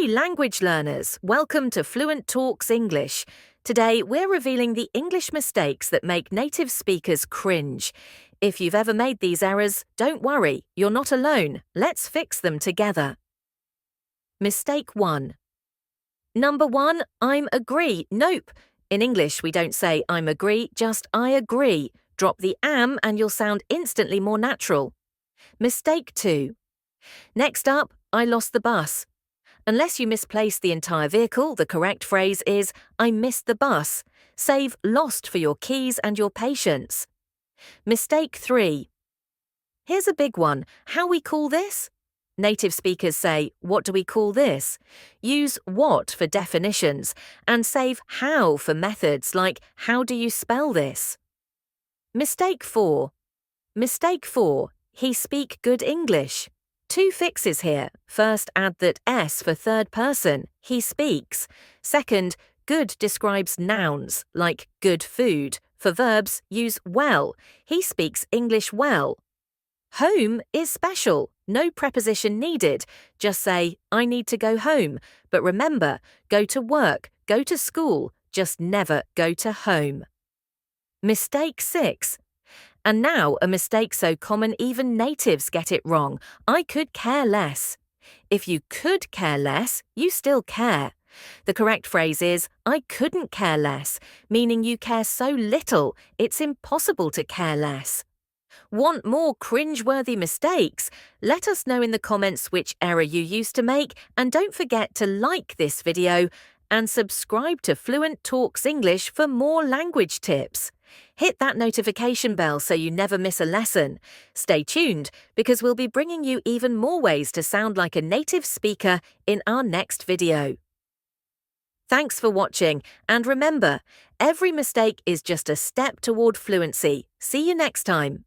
Hey language learners, welcome to Fluent Talks English. Today we're revealing the English mistakes that make native speakers cringe. If you've ever made these errors, don't worry, you're not alone. Let's fix them together. Mistake 1. Number 1, I'm agree. Nope. In English we don't say I'm agree, just I agree. Drop the am and you'll sound instantly more natural. Mistake 2. Next up, I lost the bus. Unless you misplace the entire vehicle, the correct phrase is, I missed the bus. Save lost for your keys and your patience. Mistake 3. Here's a big one. How we call this? Native speakers say, what do we call this? Use what for definitions and save how for methods like, how do you spell this? Mistake 4. Mistake 4. He speak good English. 2 fixes here. First, add that S for third person, he speaks. Second, good describes nouns, like good food. For verbs, use well, he speaks English well. Home is special, no preposition needed. Just say, I need to go home. But remember, go to work, go to school, just never go to home. Mistake 6. And now a mistake so common even natives get it wrong. I could care less. If you could care less, you still care. The correct phrase is, I couldn't care less, meaning you care so little, it's impossible to care less. Want more cringe-worthy mistakes? Let us know in the comments which error you used to make, and don't forget to like this video and subscribe to Fluent Talks English for more language tips. Hit that notification bell so you never miss a lesson. Stay tuned because we'll be bringing you even more ways to sound like a native speaker in our next video. Thanks for watching, and remember, every mistake is just a step toward fluency. See you next time.